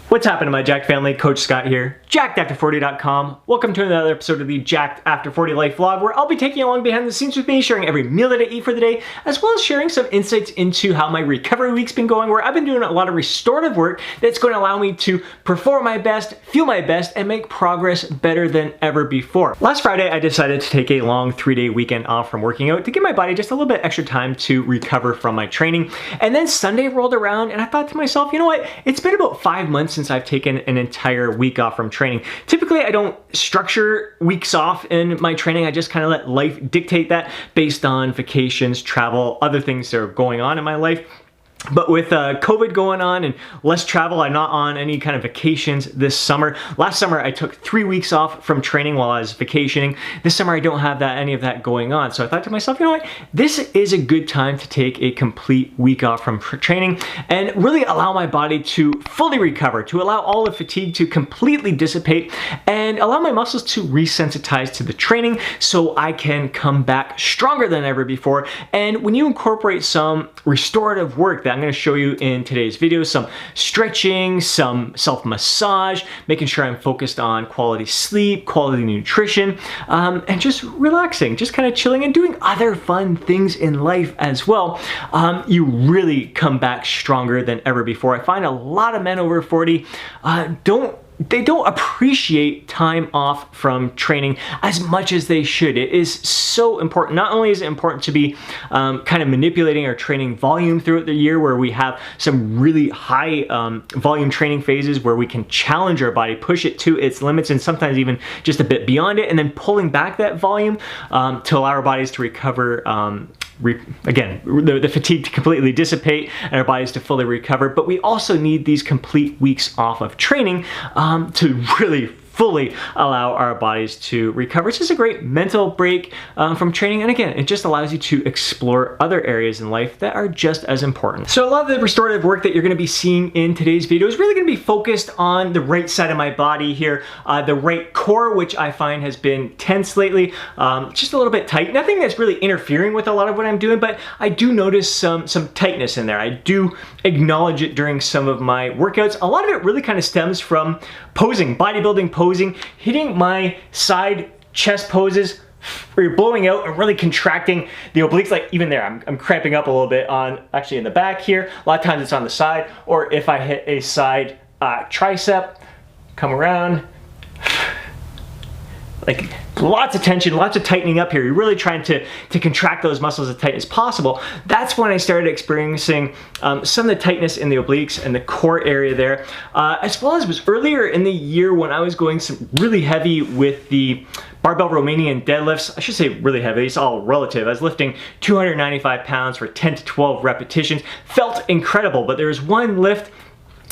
What's happening, my Jacked family? Coach Scott here, JackedAfter40.com. Welcome to another episode of the Jacked After 40 Life Vlog, where I'll be taking you along behind the scenes with me, sharing every meal that I eat for the day, as well as sharing some insights into how my recovery week's been going, where I've been doing a lot of restorative work that's going to allow me to perform my best, feel my best, and make progress better than ever before. Last Friday, I decided to take a long 3-day weekend off from working out to give my body just a little bit extra time to recover from my training. And then Sunday rolled around and I thought to myself, you know what? It's been about 5 months since I've taken an entire week off from training. Typically, I don't structure weeks off in my training. I just kind of let life dictate that based on vacations, travel, other things that are going on in my life. But with COVID going on and less travel, I'm not on any kind of vacations this summer. Last summer, I took 3 weeks off from training while I was vacationing. This summer, I don't have any of that going on. So I thought to myself, you know what? This is a good time to take a complete week off from training and really allow my body to fully recover, to allow all the fatigue to completely dissipate and allow my muscles to resensitize to the training so I can come back stronger than ever before. And when you incorporate some restorative work that I'm going to show you in today's video, some stretching, some self-massage, making sure I'm focused on quality sleep, quality nutrition, and just relaxing, just kind of chilling and doing other fun things in life as well, you really come back stronger than ever before. I find a lot of men over 40 they don't appreciate time off from training as much as they should. It is so important. Not only is it important to be kind of manipulating our training volume throughout the year, where we have some really high volume training phases where we can challenge our body, push it to its limits, and sometimes even just a bit beyond it, and then pulling back that volume to allow our bodies to recover again, the fatigue to completely dissipate and our bodies to fully recover. But we also need these complete weeks off of training to really fully allow our bodies to recover. It's just a great mental break from training. And again, it just allows you to explore other areas in life that are just as important. So a lot of the restorative work that you're gonna be seeing in today's video is really gonna be focused on the right side of my body here, the right core, which I find has been tense lately, just a little bit tight. Nothing that's really interfering with a lot of what I'm doing, but I do notice some tightness in there. I do acknowledge it during some of my workouts. A lot of it really kind of stems from posing, bodybuilding posing, hitting my side chest poses where you're blowing out and really contracting the obliques. Like even there, I'm cramping up a little bit on, actually in the back here. A lot of times it's on the side, or if I hit a side tricep, come around, like lots of tension, lots of tightening up here. You're really trying to contract those muscles as tight as possible. That's when I started experiencing some of the tightness in the obliques and the core area there, as well as was earlier in the year when I was going some really heavy with the barbell Romanian deadlifts. I should say really heavy, it's all relative. I was lifting 295 pounds for 10 to 12 repetitions. Felt incredible, but there was one lift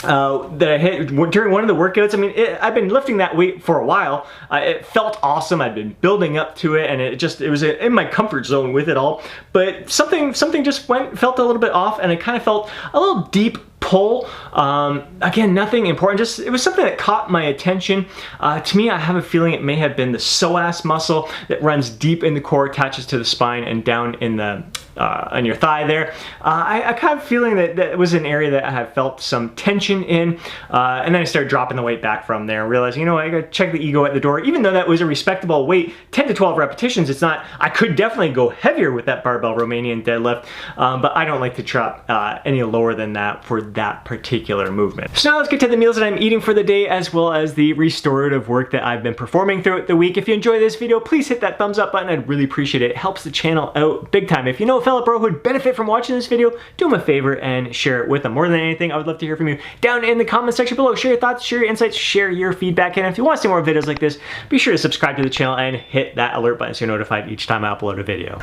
that I hit during one of the workouts. I mean, I've been lifting that weight for a while. It felt awesome. I'd been building up to it, and it was in my comfort zone with it all. But something just felt a little bit off, and it kind of felt a little deep pull. Again, nothing important, just it was something that caught my attention. To me, I have a feeling it may have been the psoas muscle that runs deep in the core, attaches to the spine and down in the on your thigh there. I kind of feeling that it was an area that I had felt some tension in, and then I started dropping the weight back from there, realizing, you know, I gotta check the ego at the door. Even though that was a respectable weight, 10 to 12 repetitions, it's not, I could definitely go heavier with that barbell Romanian deadlift, but I don't like to drop any lower than that for that particular movement. So now let's get to the meals that I'm eating for the day, as well as the restorative work that I've been performing throughout the week. If you enjoy this video, please hit that thumbs up button. I'd really appreciate it. It helps the channel out big time. If you know a fellow bro who would benefit from watching this video, do him a favor and share it with them. More than anything, I would love to hear from you down in the comment section below. Share your thoughts, share your insights, share your feedback, and if you want to see more videos like this, be sure to subscribe to the channel and hit that alert button so you're notified each time I upload a video.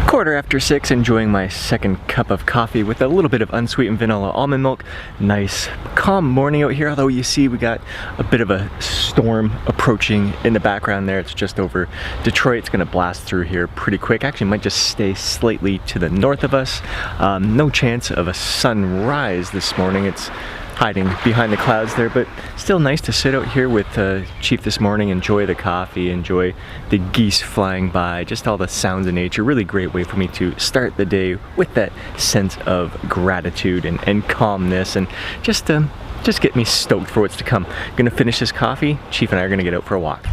Quarter after 6, enjoying my second cup of coffee with a little bit of unsweetened vanilla almond milk. Nice calm morning out here, although you see we got a bit of a storm approaching in the background there. It's just over Detroit. It's gonna blast through here pretty quick. Actually might just stay slightly to the north of us. No chance of a sunrise this morning. It's hiding behind the clouds there, but still nice to sit out here with Chief this morning, enjoy the coffee, enjoy the geese flying by, just all the sounds of nature. Really great way for me to start the day with that sense of gratitude and calmness, and just get me stoked for what's to come. Gonna finish this coffee, Chief and I are gonna get out for a walk.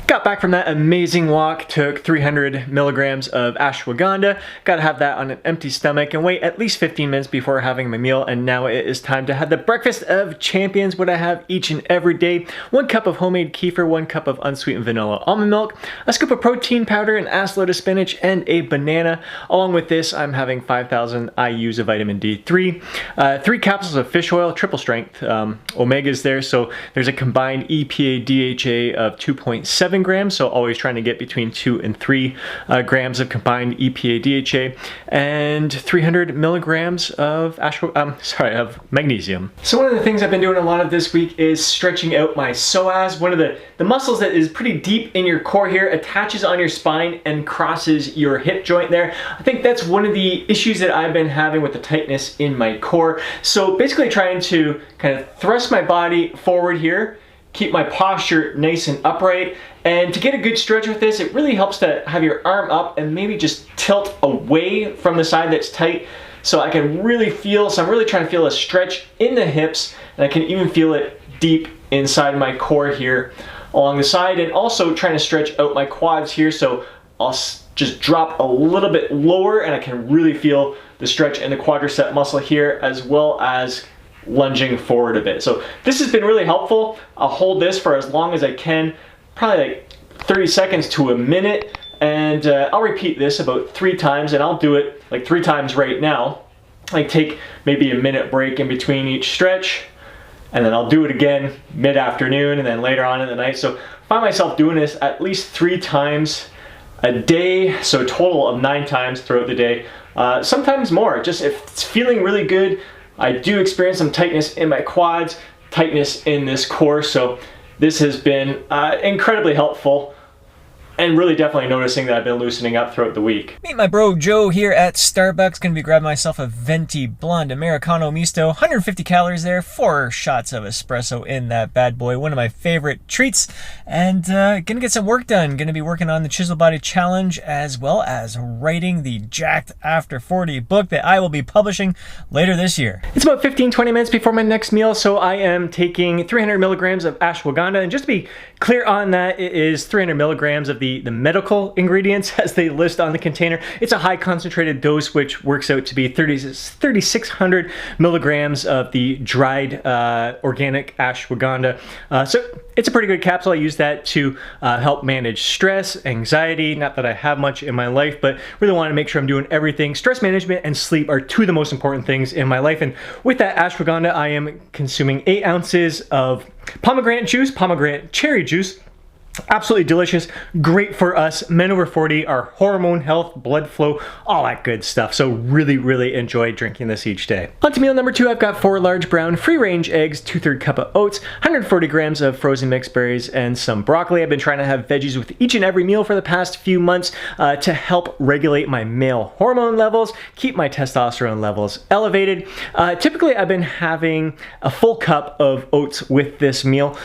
Got back from that amazing walk, took 300 milligrams of ashwagandha. Gotta have that on an empty stomach and wait at least 15 minutes before having my meal. And now it is time to have the breakfast of champions, what I have each and every day. 1 cup of homemade kefir, 1 cup of unsweetened vanilla almond milk, a scoop of protein powder, an ass load of spinach, and a banana. Along with this, I'm having 5,000 IUs of vitamin D3, 3 capsules of fish oil, triple strength omegas there. So there's a combined EPA DHA of 2.7 grams, so always trying to get between 2 and 3 grams of combined EPA DHA, and 300 milligrams of magnesium. So one of the things I've been doing a lot of this week is stretching out my psoas. One of the muscles that is pretty deep in your core here, attaches on your spine and crosses your hip joint there. I think that's one of the issues that I've been having with the tightness in my core. So basically trying to kind of thrust my body forward here, keep my posture nice and upright. And to get a good stretch with this, it really helps to have your arm up and maybe just tilt away from the side that's tight, so I can really feel, so I'm really trying to feel a stretch in the hips, and I can even feel it deep inside my core here along the side, and also trying to stretch out my quads here, so I'll just drop a little bit lower and I can really feel the stretch in the quadricep muscle here, as well as lunging forward a bit. So this has been really helpful. I'll hold this for as long as I can, probably like 30 seconds to a minute, and I'll repeat this about 3 times, and I'll do it like 3 times right now. Like take maybe a minute break in between each stretch, and then I'll do it again mid-afternoon and then later on in the night. So find myself doing this at least 3 times a day, so a total of 9 times throughout the day. Sometimes more, just if it's feeling really good. I do experience some tightness in my quads, tightness in this core, so this has been incredibly helpful, and really definitely noticing that I've been loosening up throughout the week. Meet my bro Joe here at Starbucks. Gonna be grabbing myself a venti blonde Americano misto, 150 calories there, 4 shots of espresso in that bad boy. One of my favorite treats, and gonna get some work done. Gonna be working on the Chisel Body Challenge, as well as writing the Jacked After 40 book that I will be publishing later this year. It's about 15-20 minutes before my next meal, so I am taking 300 milligrams of ashwagandha, and just to be clear on that, it is 300 milligrams of the medical ingredients as they list on the container. It's a high concentrated dose, which works out to be 3,600 milligrams of the dried organic ashwagandha. So it's a pretty good capsule. I use that to help manage stress, anxiety. Not that I have much in my life, but really want to make sure I'm doing everything. Stress management and sleep are 2 of the most important things in my life. And with that ashwagandha, I am consuming 8 ounces of pomegranate juice, pomegranate cherry juice. Absolutely delicious, great for us men over 40, our hormone health, blood flow, all that good stuff. So really enjoy drinking this each day. On to meal number 2, I've got 4 large brown free-range eggs, 2/3 cup of oats, 140 grams of frozen mixed berries, and some broccoli. I've been trying to have veggies with each and every meal for the past few months to help regulate my male hormone levels, keep my testosterone levels elevated. Typically, I've been having a full cup of oats with this meal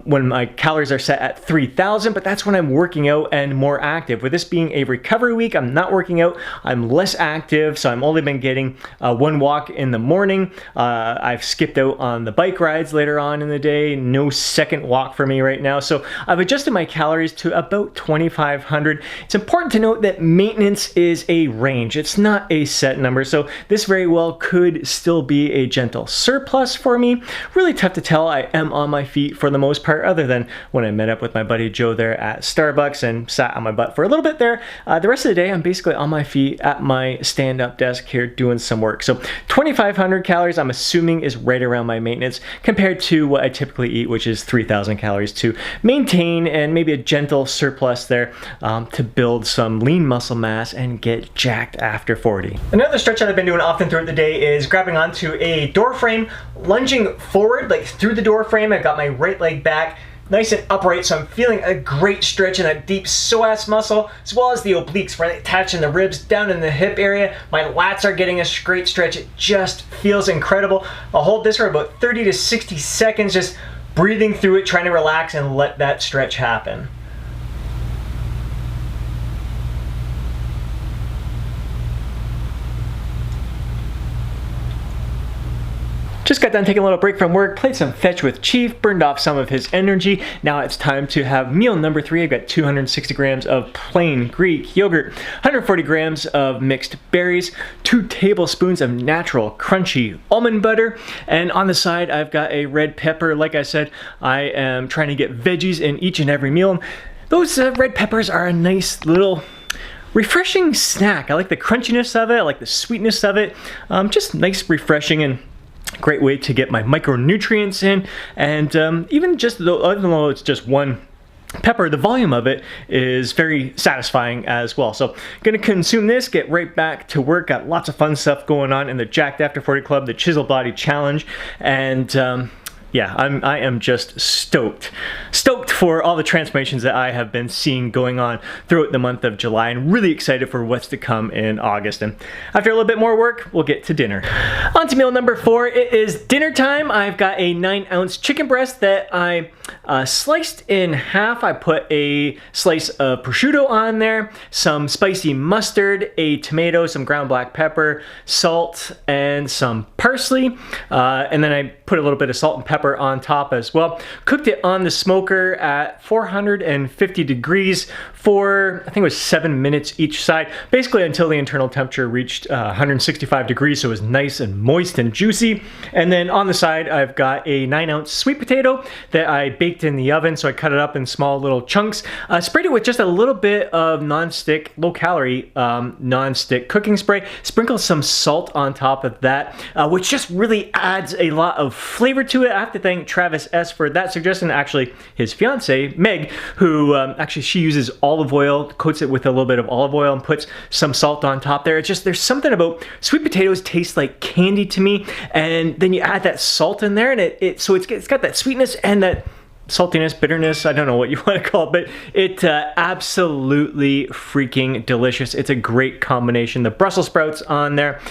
when my calories are set at 3,000, but that's when I'm working out and more active. With this being a recovery week, I'm not working out, I'm less active, so I'm only been getting 1 walk in the morning. I've skipped out on the bike rides later on in the day, no second walk for me right now, so I've adjusted my calories to about 2,500. It's important to note that maintenance is a range, it's not a set number, so this very well could still be a gentle surplus for me. Really tough to tell. I am on my feet for the most part, other than when I met up with my buddy Joe there at Starbucks and sat on my butt for a little bit there. The rest of the day, I'm basically on my feet at my stand-up desk here doing some work. So 2,500 calories, I'm assuming, is right around my maintenance compared to what I typically eat, which is 3,000 calories to maintain, and maybe a gentle surplus there to build some lean muscle mass and get jacked after 40. Another stretch that I've been doing often throughout the day is grabbing onto a door frame, lunging forward, like through the door frame. I've got my right leg back, nice and upright, so I'm feeling a great stretch in that deep psoas muscle, as well as the obliques where they attach in the ribs, down in the hip area. My lats are getting a great stretch. It just feels incredible. I'll hold this for about 30 to 60 seconds, just breathing through it, trying to relax and let that stretch happen. Just got done taking a little break from work, played some fetch with Chief, burned off some of his energy. Now it's time to have meal number 3. I've got 260 grams of plain Greek yogurt, 140 grams of mixed berries, 2 tablespoons of natural crunchy almond butter, and on the side I've got a red pepper. Like I said, I am trying to get veggies in each and every meal. Those red peppers are a nice little refreshing snack. I like the crunchiness of it, I like the sweetness of it. Just nice, refreshing, and great way to get my micronutrients in. And even though it's just one pepper, the volume of it is very satisfying as well. So gonna consume this, get right back to work. Got lots of fun stuff going on in the Jacked After 40 Club, the Chisel Body Challenge, and yeah, I am just stoked for all the transformations that I have been seeing going on throughout the month of July, and really excited for what's to come in August. And after a little bit more work, we'll get to dinner. On to meal number 4. It is dinner time. I've got a 9-ounce chicken breast that I sliced in half. I put a slice of prosciutto on there, some spicy mustard, a tomato, some ground black pepper, salt, and some parsley. And then I put a little bit of salt and pepper on top as well. Cooked it on the smoker at 450 degrees for, I think it was 7 minutes each side, basically until the internal temperature reached 165 degrees, so it was nice and moist and juicy. And then on the side, I've got a 9-ounce sweet potato that I baked in the oven, so I cut it up in small little chunks. Sprayed it with just a little bit of non-stick, low-calorie non-stick cooking spray. Sprinkled some salt on top of that, which just really adds a lot of flavor to it. I have to thank Travis S. for that suggestion. Actually, his fiance Meg, who actually she uses olive oil, coats it with a little bit of olive oil, and puts some salt on top there. It's just, there's something about sweet potatoes taste like candy to me, and then you add that salt in there, and it's got that sweetness and that saltiness, bitterness, I don't know what you want to call it, but it absolutely freaking delicious. It's a great combination. The Brussels sprouts on there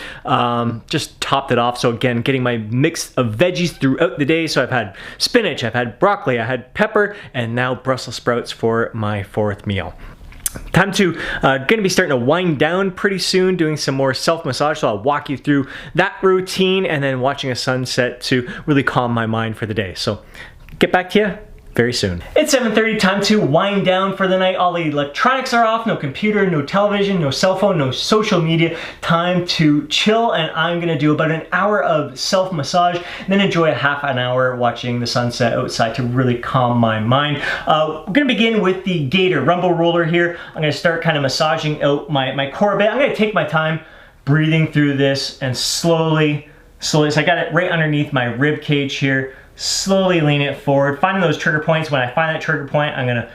just topped it off. So again, getting my mix of veggies throughout the day. So I've had spinach, I've had broccoli, I had pepper, and now Brussels sprouts for my 4th meal. Time to gonna be starting to wind down pretty soon, doing some more self-massage, so I'll walk you through that routine, and then watching a sunset to really calm my mind for the day. So get back to you very soon. It's 7:30, time to wind down for the night. All the electronics are off, no computer, no television, no cell phone, no social media. Time to chill, and I'm gonna do about an hour of self-massage, then enjoy a half an hour watching the sunset outside to really calm my mind. We're gonna begin with the Gator Rumble Roller here. I'm gonna start kind of massaging out my core a bit. I'm gonna take my time breathing through this, and slowly, so I got it right underneath my rib cage here. Slowly lean it forward, finding those trigger points. When I find that trigger point, I'm gonna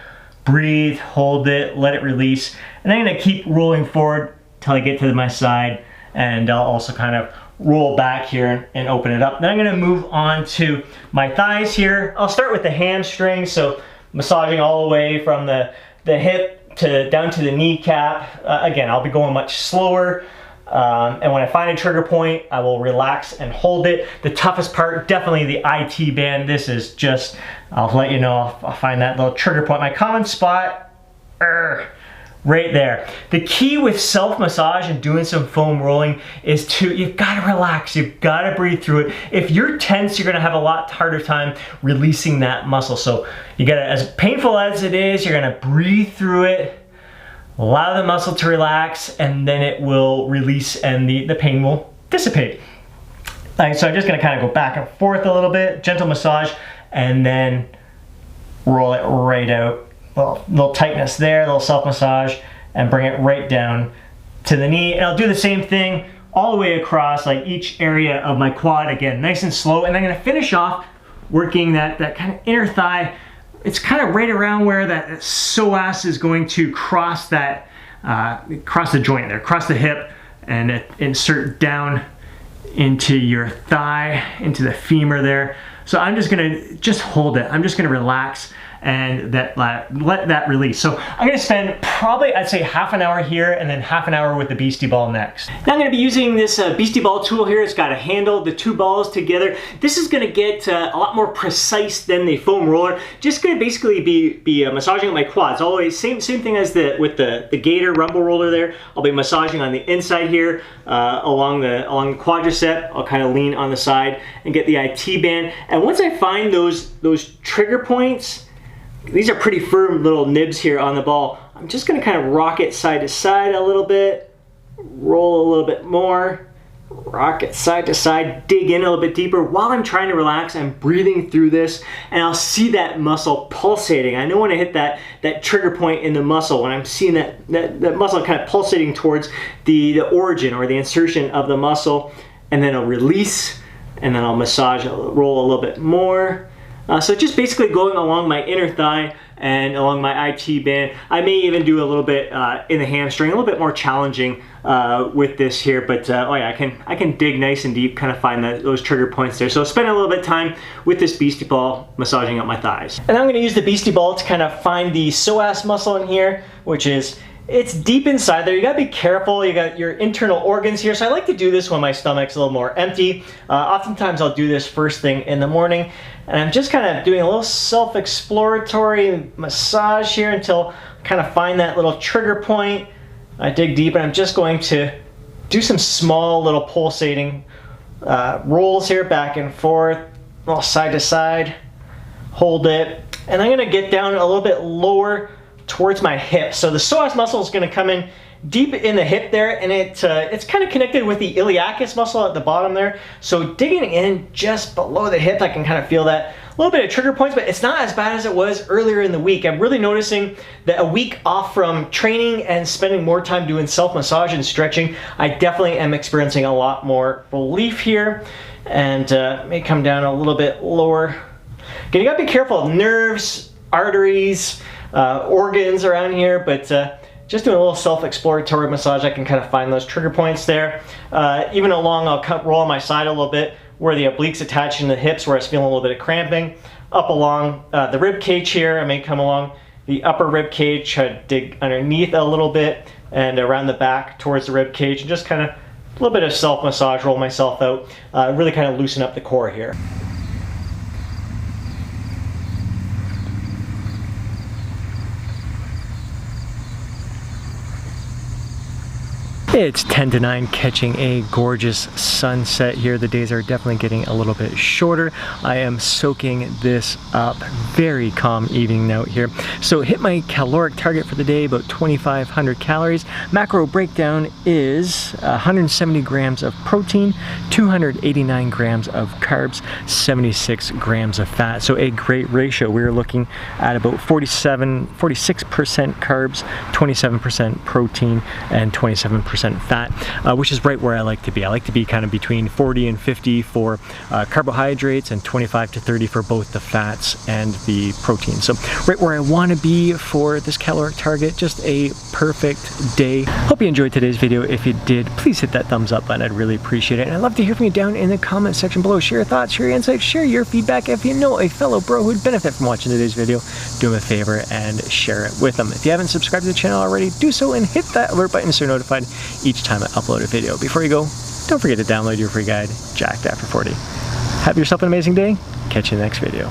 breathe, hold it, let it release, and I'm gonna keep rolling forward till I get to my side, and I'll also kind of roll back here and open it up. Then I'm gonna move on to my thighs here. I'll start with the hamstring, so massaging all the way from the hip to down to the kneecap. Again, I'll be going much slower. And when I find a trigger point, I will relax and hold it. The toughest part, definitely the IT band. This is just, I'll let you know, I'll find that little trigger point. My common spot, right there. The key with self-massage and doing some foam rolling is you've gotta relax, you've gotta breathe through it. If you're tense, you're gonna have a lot harder time releasing that muscle. So you gotta, as painful as it is, you're gonna breathe through it, allow the muscle to relax, and then it will release and the pain will dissipate. So I'm just gonna kind of go back and forth a little bit, gentle massage, and then roll it right out. Little tightness there, little self-massage, and bring it right down to the knee. And I'll do the same thing all the way across, like each area of my quad, again, nice and slow. And I'm gonna finish off working that kind of inner thigh. It's kind of right around where that psoas is going to cross that, cross the joint there, cross the hip, and insert down into your thigh, into the femur there. So I'm just gonna hold it. I'm just gonna relax and let that release. So I'm gonna spend probably, I'd say, half an hour here and then half an hour with the Beastie Ball next. Now I'm gonna be using this Beastie Ball tool here. It's got a handle, the two balls together. This is gonna get a lot more precise than the foam roller. Just gonna basically be massaging my quads. Always same thing as with the Gator rumble roller there. I'll be massaging on the inside here along the quadricep. I'll kind of lean on the side and get the IT band. And once I find those trigger points, these are pretty firm little nibs here on the ball. I'm just gonna kind of rock it side to side a little bit, roll a little bit more, rock it side to side, dig in a little bit deeper. While I'm trying to relax, I'm breathing through this, and I'll see that muscle pulsating. I know when I hit that trigger point in the muscle, when I'm seeing that muscle kind of pulsating towards the origin or the insertion of the muscle, and then I'll release, and then I'll massage, roll a little bit more. So just basically going along my inner thigh and along my IT band. I may even do a little bit in the hamstring, a little bit more challenging with this here, but oh yeah, I can dig nice and deep, kind of find those trigger points there. So spend a little bit of time with this Beastie Ball massaging up my thighs. And I'm gonna use the Beastie Ball to kind of find the psoas muscle in here, which is, it's deep inside there. You gotta be careful. You got your internal organs here. So I like to do this when my stomach's a little more empty. Oftentimes I'll do this first thing in the morning, and I'm just kind of doing a little self-exploratory massage here until I kind of find that little trigger point. I dig deep, and I'm just going to do some small little pulsating rolls here, back and forth, little side to side, hold it, and I'm gonna get down a little bit lower towards my hip. So the psoas muscle is going to come in deep in the hip there, and it's kind of connected with the iliacus muscle at the bottom there. So digging in just below the hip, I can kind of feel that little bit of trigger points, but it's not as bad as it was earlier in the week. I'm really noticing that a week off from training and spending more time doing self-massage and stretching, I definitely am experiencing a lot more relief here, and may come down a little bit lower. Again, you gotta be careful of nerves, arteries, organs around here, but just doing a little self-exploratory massage, I can kind of find those trigger points there. Even along, I'll roll on my side a little bit where the obliques attach in the hips, where I was feeling a little bit of cramping. Up along the rib cage here, I may come along the upper rib cage, try to dig underneath a little bit, and around the back towards the rib cage, and just kind of a little bit of self-massage, roll myself out, really kind of loosen up the core here. It's 10 to 9, catching a gorgeous sunset here. The days are definitely getting a little bit shorter. I am soaking this up. Very calm evening note here. So hit my caloric target for the day, about 2,500 calories. Macro breakdown is 170 grams of protein, 289 grams of carbs, 76 grams of fat. So a great ratio. We're looking at about 46% carbs, 27% protein, and 27% fat, which is right where I like to be. I like to be kind of between 40 and 50 for carbohydrates, and 25 to 30 for both the fats and the protein. So right where I want to be for this caloric target. Just a perfect day. Hope you enjoyed today's video. If you did, please hit that thumbs up button. I'd really appreciate it. And I'd love to hear from you down in the comment section below. Share your thoughts, share your insights, share your feedback. If you know a fellow bro who'd benefit from watching today's video, do him a favor and share it with them. If you haven't subscribed to the channel already, do so and hit that alert button so you're notified each time I upload a video. Before you go, don't forget to download your free guide, Jacked After 40. Have yourself an amazing day. Catch you in the next video.